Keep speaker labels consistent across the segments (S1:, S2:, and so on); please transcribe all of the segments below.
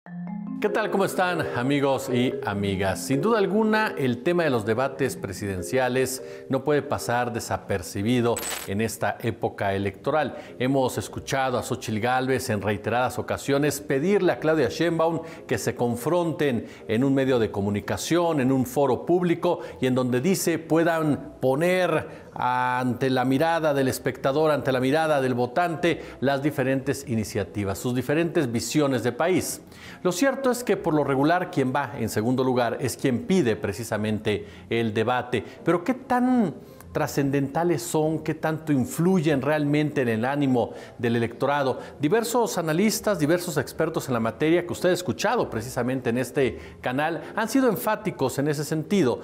S1: ¿Qué tal? ¿Cómo están, amigos y amigas? Sin duda alguna, el tema de los debates presidenciales no puede pasar desapercibido en esta época electoral. Hemos escuchado a Xóchitl Gálvez en reiteradas ocasiones pedirle a Claudia Sheinbaum que se confronten en un medio de comunicación, en un foro público y en donde dice puedan poner ante la mirada del espectador, ante la mirada del votante, las diferentes iniciativas, sus diferentes visiones de país. Lo cierto es que por lo regular quien va en segundo lugar es quien pide precisamente el debate. Pero ¿qué tan trascendentales son? ¿Qué tanto influyen realmente en el ánimo del electorado? Diversos analistas, diversos expertos en la materia que usted ha escuchado precisamente en este canal han sido enfáticos en ese sentido.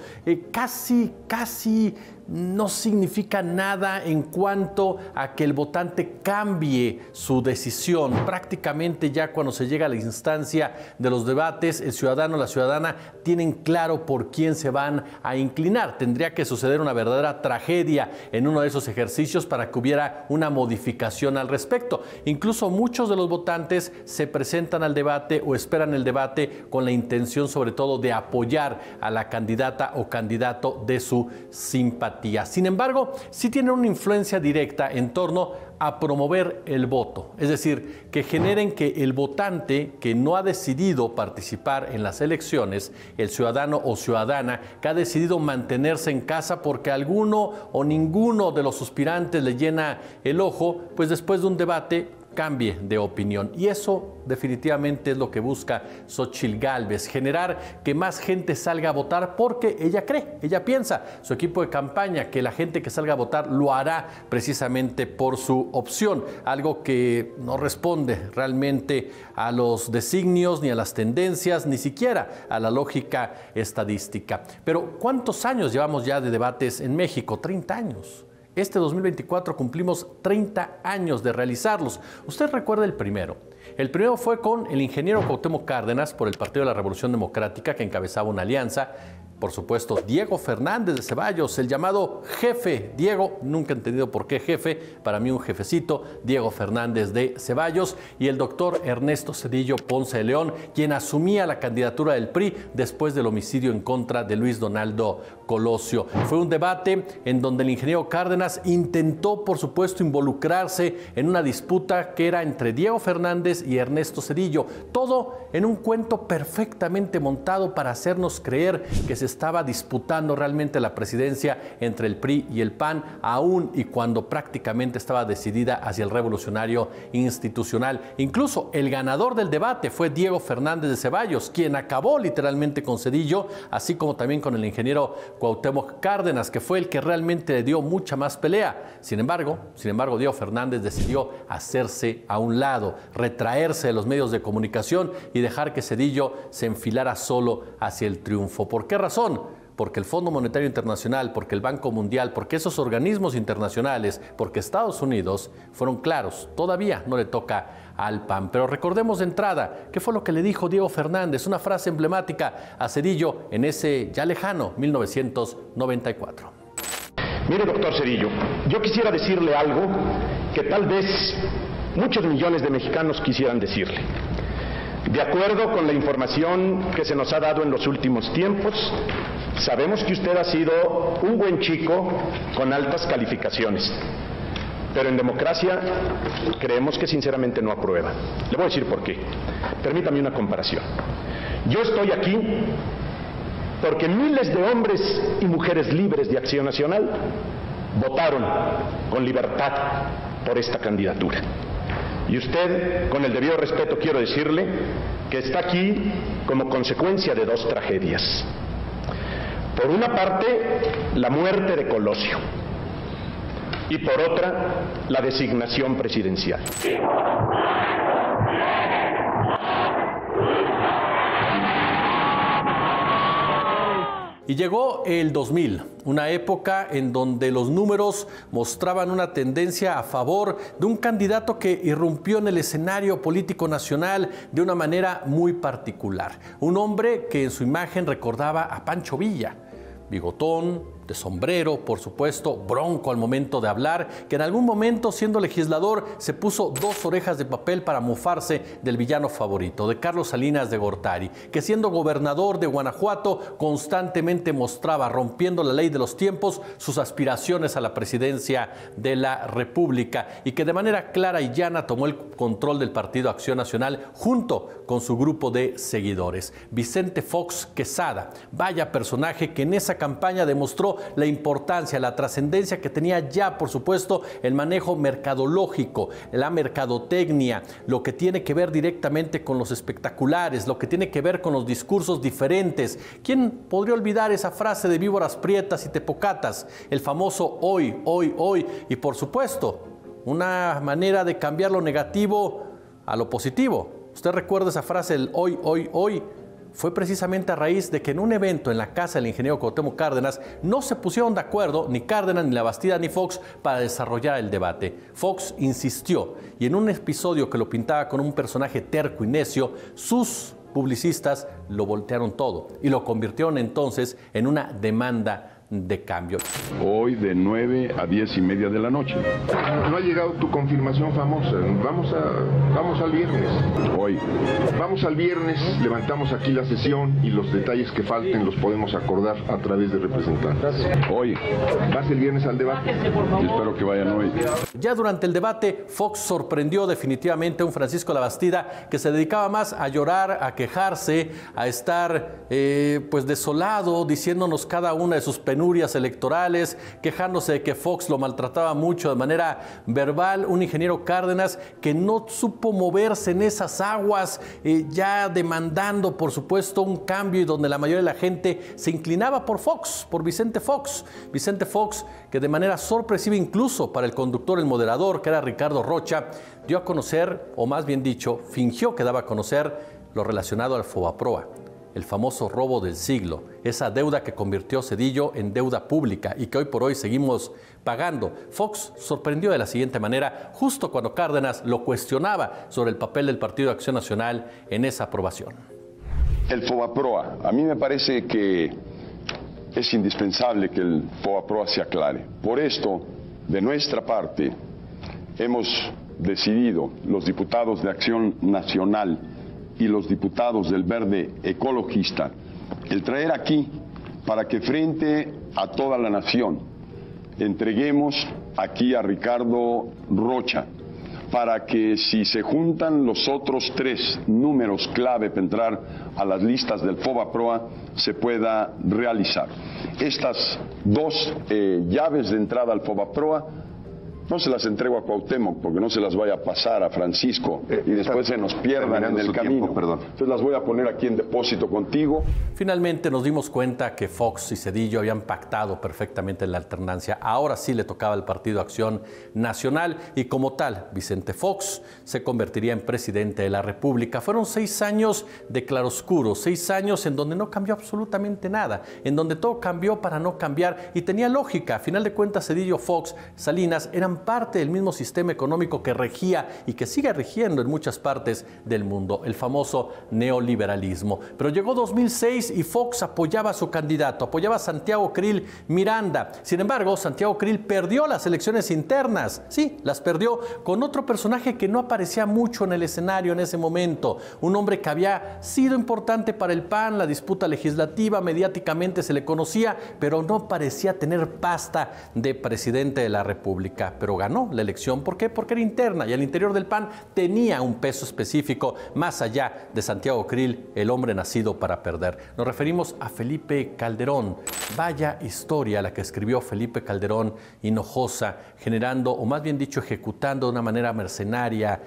S1: Casi no significa nada en cuanto a que el votante cambie su decisión. Prácticamente ya cuando se llega a la instancia de los debates, el ciudadano o la ciudadana tienen claro por quién se van a inclinar. Tendría que suceder una verdadera tragedia en uno de esos ejercicios para que hubiera una modificación al respecto. Incluso muchos de los votantes se presentan al debate o esperan el debate con la intención sobre todo de apoyar a la candidata o candidato de su simpatía. Sin embargo, sí tienen una influencia directa en torno a promover el voto, es decir, que generen que el votante que no ha decidido participar en las elecciones, el ciudadano o ciudadana que ha decidido mantenerse en casa porque alguno o ninguno de los suspirantes le llena el ojo, pues después de un debate cambie de opinión. Y eso definitivamente es lo que busca Xóchitl Gálvez, generar que más gente salga a votar porque ella cree, ella piensa, su equipo de campaña, que la gente que salga a votar lo hará precisamente por su opción, algo que no responde realmente a los designios, ni a las tendencias, ni siquiera a la lógica estadística. Pero ¿cuántos años llevamos ya de debates en México? 30 años. Este 2024 cumplimos 30 años de realizarlos. Usted recuerda el primero. El primero fue con el ingeniero Cuauhtémoc Cárdenas por el Partido de la Revolución Democrática, que encabezaba una alianza. Por supuesto, Diego Fernández de Ceballos, el llamado jefe Diego, nunca he entendido por qué jefe, para mí un jefecito, Diego Fernández de Ceballos, y el doctor Ernesto Zedillo Ponce de León, quien asumía la candidatura del PRI después del homicidio en contra de Luis Donaldo Colosio. Fue un debate en donde el ingeniero Cárdenas intentó, por supuesto, involucrarse en una disputa que era entre Diego Fernández y Ernesto Zedillo, todo en un cuento perfectamente montado para hacernos creer que se estaba disputando realmente la presidencia entre el PRI y el PAN, aún y cuando prácticamente estaba decidida hacia el revolucionario institucional. Incluso el ganador del debate fue Diego Fernández de Ceballos, quien acabó literalmente con Zedillo, así como también con el ingeniero Cuauhtémoc Cárdenas, que fue el que realmente le dio mucha más pelea. Sin embargo, Diego Fernández decidió hacerse a un lado, retraerse de los medios de comunicación y dejar que Zedillo se enfilara solo hacia el triunfo. ¿Por qué razón? Porque el Fondo Monetario Internacional, porque el Banco Mundial, porque esos organismos internacionales, porque Estados Unidos fueron claros. Todavía no le toca al PAN. Pero recordemos de entrada qué fue lo que le dijo Diego Fernández, una frase emblemática a Zedillo en ese ya lejano 1994.
S2: Mire, doctor Zedillo, yo quisiera decirle algo que tal vez muchos millones de mexicanos quisieran decirle. De acuerdo con la información que se nos ha dado en los últimos tiempos, sabemos que usted ha sido un buen chico con altas calificaciones, pero en democracia creemos que sinceramente no aprueba. Le voy a decir por qué. Permítame una comparación. Yo estoy aquí porque miles de hombres y mujeres libres de Acción Nacional votaron con libertad por esta candidatura. Y usted, con el debido respeto, quiero decirle que está aquí como consecuencia de dos tragedias. Por una parte, la muerte de Colosio, y por otra, la designación presidencial.
S1: Y llegó el 2000, una época en donde los números mostraban una tendencia a favor de un candidato que irrumpió en el escenario político nacional de una manera muy particular. Un hombre que en su imagen recordaba a Pancho Villa, bigotón, de sombrero, por supuesto, bronco al momento de hablar, que en algún momento, siendo legislador, se puso 2 orejas de papel para mofarse del villano favorito, de Carlos Salinas de Gortari, que siendo gobernador de Guanajuato constantemente mostraba, rompiendo la ley de los tiempos, sus aspiraciones a la presidencia de la República y que de manera clara y llana tomó el control del Partido Acción Nacional junto con su grupo de seguidores. Vicente Fox Quesada, vaya personaje que en esa campaña demostró la importancia, la trascendencia que tenía ya, por supuesto, el manejo mercadológico, la mercadotecnia, lo que tiene que ver directamente con los espectaculares, lo que tiene que ver con los discursos diferentes. ¿Quién podría olvidar esa frase de víboras prietas y tepocatas? El famoso hoy, hoy, hoy. Y por supuesto, una manera de cambiar lo negativo a lo positivo. Usted recuerda esa frase, el hoy, hoy, hoy. Fue precisamente a raíz de que en un evento en la casa del ingeniero Cuauhtémoc Cárdenas no se pusieron de acuerdo ni Cárdenas, ni La Bastida, ni Fox para desarrollar el debate. Fox insistió y en un episodio que lo pintaba con un personaje terco y necio, sus publicistas lo voltearon todo y lo convirtieron entonces en una demanda de cambio.
S3: Hoy de 9 a 10:30 de la noche.
S4: No ha llegado tu confirmación famosa. Vamos al viernes.
S3: Hoy.
S4: Vamos al viernes, levantamos aquí la sesión y los detalles que falten los podemos acordar a través de representantes.
S3: Hoy.
S4: ¿Vas el viernes al debate?
S3: Y espero que vayan hoy.
S1: Ya durante el debate, Fox sorprendió definitivamente a un Francisco La Bastida que se dedicaba más a llorar, a quejarse, a estar pues desolado, diciéndonos cada una de sus penurias electorales, quejándose de que Fox lo maltrataba mucho de manera verbal. Un ingeniero Cárdenas que no supo moverse en esas aguas, ya demandando, por supuesto, un cambio y donde la mayoría de la gente se inclinaba por Fox, por Vicente Fox. Vicente Fox, que de manera sorpresiva incluso para el conductor, el moderador, que era Ricardo Rocha, dio a conocer, o más bien dicho, fingió que daba a conocer lo relacionado al Fobaproa, el famoso robo del siglo, esa deuda que convirtió Zedillo en deuda pública y que hoy por hoy seguimos pagando. Fox sorprendió de la siguiente manera, justo cuando Cárdenas lo cuestionaba sobre el papel del Partido de Acción Nacional en esa aprobación.
S3: El Fobaproa, a mí me parece que es indispensable que el Fobaproa se aclare. Por esto, de nuestra parte, hemos decidido, los diputados de Acción Nacional y los diputados del Verde Ecologista, el traer aquí para que frente a toda la nación entreguemos aquí a Ricardo Rocha, para que si se juntan los otros 3 números clave para entrar a las listas del Fobaproa, se pueda realizar. Estas 2 llaves de entrada al Fobaproa no se las entrego a Cuauhtémoc porque no se las vaya a pasar a Francisco y después se nos pierdan en el camino. Entonces las voy a poner aquí en depósito contigo.
S1: Finalmente nos dimos cuenta que Fox y Zedillo habían pactado perfectamente en la alternancia. Ahora sí le tocaba al Partido Acción Nacional y como tal, Vicente Fox se convertiría en presidente de la República. Fueron 6 años de claroscuro, 6 años en donde no cambió absolutamente nada, en donde todo cambió para no cambiar y tenía lógica. A final de cuentas, Zedillo, Fox, Salinas eran parte del mismo sistema económico que regía y que sigue rigiendo en muchas partes del mundo, el famoso neoliberalismo. Pero llegó 2006 y Fox apoyaba a su candidato, apoyaba a Santiago Krill Miranda. Sin embargo, Santiago Krill perdió las elecciones internas. Sí, las perdió con otro personaje que no aparecía mucho en el escenario en ese momento. Un hombre que había sido importante para el PAN, la disputa legislativa, mediáticamente se le conocía, pero no parecía tener pasta de presidente de la República. Pero ganó la elección. ¿Por qué? Porque era interna y al interior del PAN tenía un peso específico más allá de Santiago Krill, el hombre nacido para perder. Nos referimos a Felipe Calderón. Vaya historia la que escribió Felipe Calderón Hinojosa, generando, o más bien dicho, ejecutando de una manera mercenaria,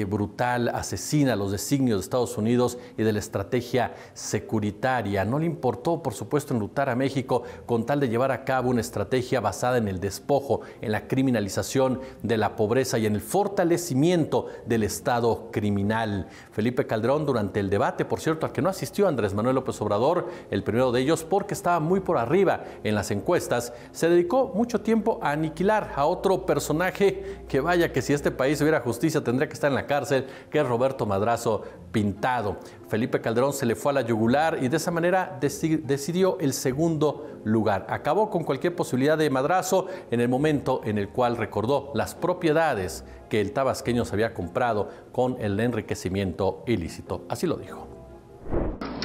S1: brutal, asesina los designios de Estados Unidos y de la estrategia securitaria. No le importó, por supuesto, enlutar a México con tal de llevar a cabo una estrategia basada en el despojo, en la criminalización de la pobreza y en el fortalecimiento del Estado criminal. Felipe Calderón, durante el debate, por cierto, al que no asistió Andrés Manuel López Obrador, el primero de ellos, porque estaba muy por arriba arriba en las encuestas, se dedicó mucho tiempo a aniquilar a otro personaje que vaya que si este país hubiera justicia tendría que estar en la cárcel, que es Roberto Madrazo Pintado. Felipe Calderón se le fue a la yugular y de esa manera decidió el segundo lugar. Acabó con cualquier posibilidad de Madrazo en el momento en el cual recordó las propiedades que el tabasqueño se había comprado con el enriquecimiento ilícito. Así lo dijo.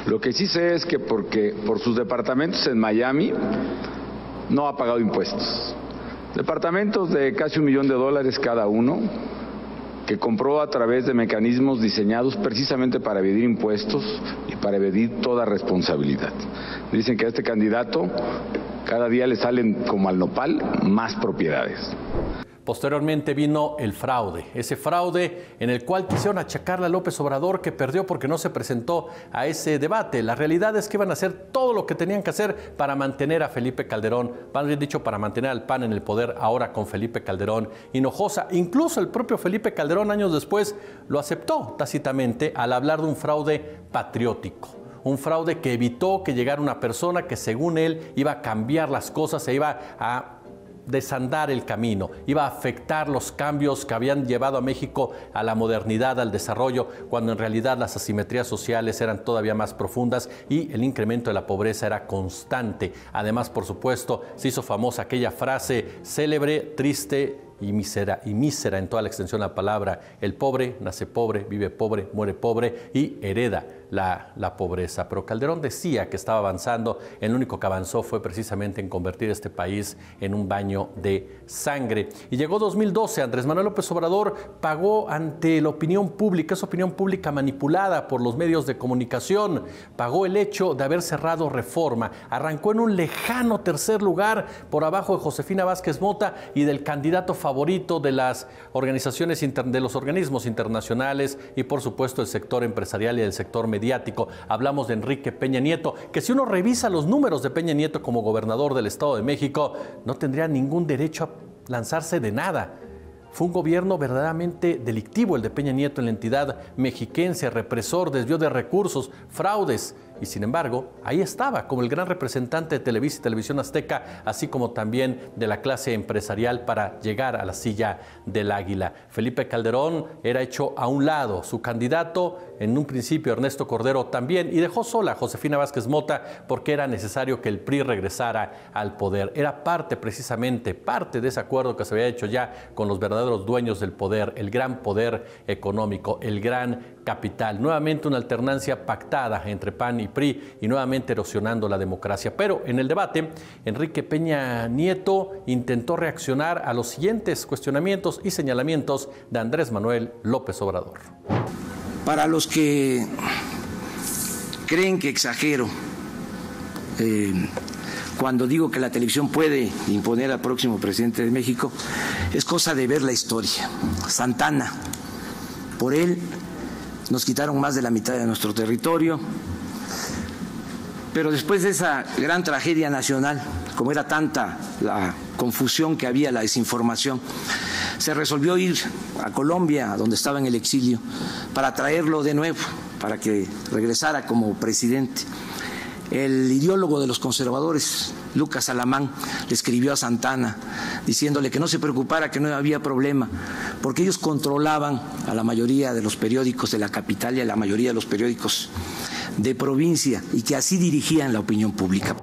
S5: Lo que sí sé es que por sus departamentos en Miami no ha pagado impuestos. Departamentos de casi $1 millón cada uno, que compró a través de mecanismos diseñados precisamente para evadir impuestos y para evadir toda responsabilidad. Dicen que a este candidato cada día le salen como al nopal más propiedades.
S1: Posteriormente vino el fraude, ese fraude en el cual quisieron achacarle a López Obrador que perdió porque no se presentó a ese debate. La realidad es que iban a hacer todo lo que tenían que hacer para mantener a Felipe Calderón, más bien dicho, para mantener al PAN en el poder ahora con Felipe Calderón Hinojosa. Incluso el propio Felipe Calderón años después lo aceptó tácitamente al hablar de un fraude patriótico. Un fraude que evitó que llegara una persona que según él iba a cambiar las cosas e iba a desandar el camino, iba a afectar los cambios que habían llevado a México a la modernidad, al desarrollo, cuando en realidad las asimetrías sociales eran todavía más profundas y el incremento de la pobreza era constante. Además, por supuesto, se hizo famosa aquella frase célebre, triste y mísera en toda la extensión de la palabra: el pobre nace pobre, vive pobre, muere pobre y hereda la pobreza. Pero Calderón decía que estaba avanzando, el único que avanzó fue precisamente en convertir este país en un baño de sangre. Y llegó 2012, Andrés Manuel López Obrador pagó ante la opinión pública, esa opinión pública manipulada por los medios de comunicación, pagó el hecho de haber cerrado Reforma, arrancó en un lejano tercer lugar por abajo de Josefina Vázquez Mota y del candidato favorito de las organizaciones, de los organismos internacionales y por supuesto el sector empresarial y el sector mediático. Hablamos de Enrique Peña Nieto, que si uno revisa los números de Peña Nieto como gobernador del Estado de México, no tendría ningún derecho a lanzarse de nada. Fue un gobierno verdaderamente delictivo el de Peña Nieto en la entidad mexiquense, represor, desvío de recursos, fraudes. Y sin embargo, ahí estaba como el gran representante de Televisa y Televisión Azteca, así como también de la clase empresarial para llegar a la silla del águila. Felipe Calderón era hecho a un lado, su candidato en un principio Ernesto Cordero también, y dejó sola a Josefina Vázquez Mota porque era necesario que el PRI regresara al poder. Era parte de ese acuerdo que se había hecho ya con los verdaderos dueños del poder, el gran poder económico, el gran capital. Nuevamente una alternancia pactada entre PAN y PRI y nuevamente erosionando la democracia. Pero en el debate, Enrique Peña Nieto intentó reaccionar a los siguientes cuestionamientos y señalamientos de Andrés Manuel López Obrador.
S6: Para los que creen que exagero cuando digo que la televisión puede imponer al próximo presidente de México, es cosa de ver la historia. Santana, por él nos quitaron más de la mitad de nuestro territorio, pero después de esa gran tragedia nacional, como era tanta la confusión que había, la desinformación, se resolvió ir a Colombia, donde estaba en el exilio, para traerlo de nuevo, para que regresara como presidente. El ideólogo de los conservadores, Lucas Alamán, le escribió a Santana diciéndole que no se preocupara, que no había problema, porque ellos controlaban a la mayoría de los periódicos de la capital y a la mayoría de los periódicos de provincia y que así dirigían la opinión pública.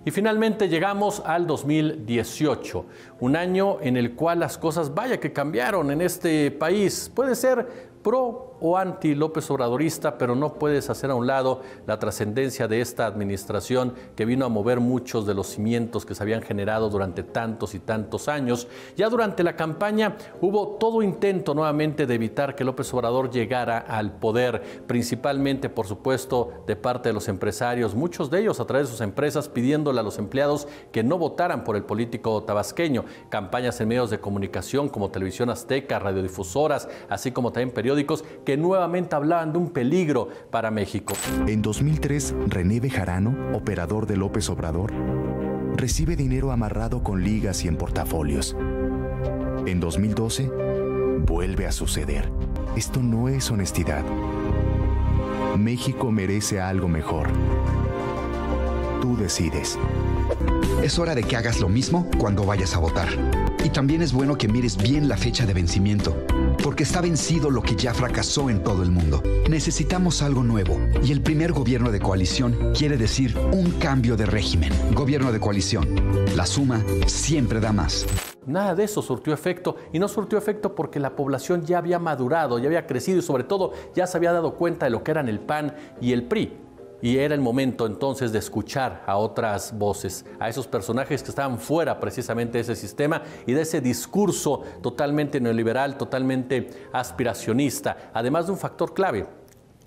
S1: Y finalmente llegamos al 2018, un año en el cual las cosas vaya que cambiaron en este país. Puede ser pro o anti López Obradorista, pero no puedes hacer a un lado la trascendencia de esta administración que vino a mover muchos de los cimientos que se habían generado durante tantos y tantos años. Ya durante la campaña hubo todo intento nuevamente de evitar que López Obrador llegara al poder, principalmente, por supuesto, de parte de los empresarios, muchos de ellos a través de sus empresas pidiéndole a los empleados que no votaran por el político tabasqueño. Campañas en medios de comunicación como Televisión Azteca, radiodifusoras, así como también periódicos que nuevamente hablaban de un peligro para México.
S7: En 2003, René Bejarano, operador de López Obrador, recibe dinero amarrado con ligas y en portafolios. En 2012, vuelve a suceder. Esto no es honestidad. México merece algo mejor. Tú decides.
S8: Es hora de que hagas lo mismo cuando vayas a votar. Y también es bueno que mires bien la fecha de vencimiento, porque está vencido lo que ya fracasó en todo el mundo. Necesitamos algo nuevo, y el primer gobierno de coalición quiere decir un cambio de régimen. Gobierno de coalición. La suma siempre da más.
S1: Nada de eso surtió efecto, y no surtió efecto porque la población ya había madurado, ya había crecido y sobre todo ya se había dado cuenta de lo que eran el PAN y el PRI. Y era el momento entonces de escuchar a otras voces, a esos personajes que estaban fuera precisamente de ese sistema y de ese discurso totalmente neoliberal, totalmente aspiracionista, además de un factor clave.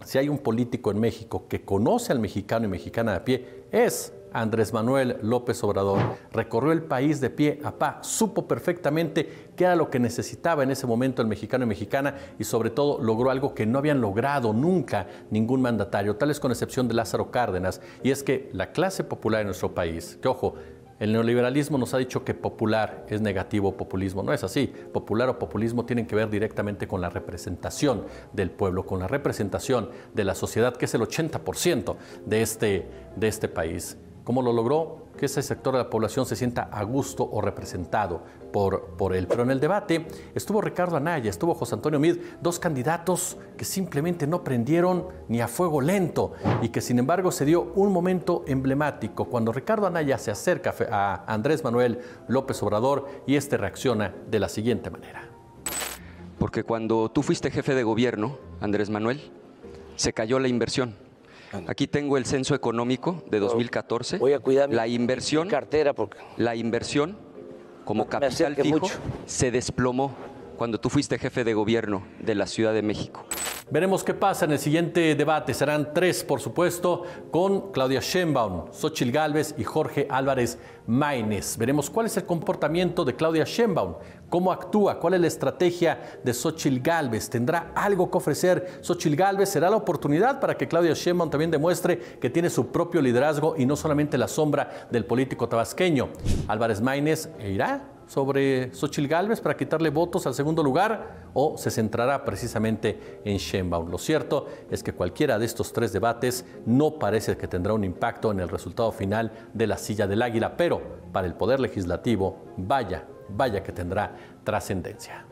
S1: Si hay un político en México que conoce al mexicano y mexicana de a pie, es Andrés Manuel López Obrador. Recorrió el país de pie a pa, supo perfectamente qué era lo que necesitaba en ese momento el mexicano y mexicana y sobre todo logró algo que no habían logrado nunca ningún mandatario, tal vez con excepción de Lázaro Cárdenas, y es que la clase popular en nuestro país, que ojo, el neoliberalismo nos ha dicho que popular es negativo populismo. No es así. Popular o populismo tienen que ver directamente con la representación del pueblo, con la representación de la sociedad, que es el 80% de este país. ¿Cómo lo logró? Que ese sector de la población se sienta a gusto o representado por él. Pero en el debate estuvo Ricardo Anaya, estuvo José Antonio Meade, dos candidatos que simplemente no prendieron ni a fuego lento y que sin embargo se dio un momento emblemático cuando Ricardo Anaya se acerca a Andrés Manuel López Obrador y este reacciona de la siguiente manera.
S9: Porque cuando tú fuiste jefe de gobierno, Andrés Manuel, se cayó la inversión. Aquí tengo el censo económico de 2014.
S6: Voy a cuidar
S9: la inversión,
S6: mi cartera porque
S9: la inversión como capital fijo se desplomó cuando tú fuiste jefe de gobierno de la Ciudad de México.
S1: Veremos qué pasa en el siguiente debate. Serán tres, por supuesto, con Claudia Sheinbaum, Xóchitl Gálvez y Jorge Álvarez Maínez. Veremos cuál es el comportamiento de Claudia Sheinbaum, cómo actúa, cuál es la estrategia de Xóchitl Gálvez. ¿Tendrá algo que ofrecer Xóchitl Gálvez? ¿Será la oportunidad para que Claudia Sheinbaum también demuestre que tiene su propio liderazgo y no solamente la sombra del político tabasqueño? Álvarez Maínez irá sobre Xóchitl Gálvez para quitarle votos al segundo lugar o se centrará precisamente en Sheinbaum. Lo cierto es que cualquiera de estos tres debates no parece que tendrá un impacto en el resultado final de la silla del Águila, pero para el Poder Legislativo, vaya que tendrá trascendencia.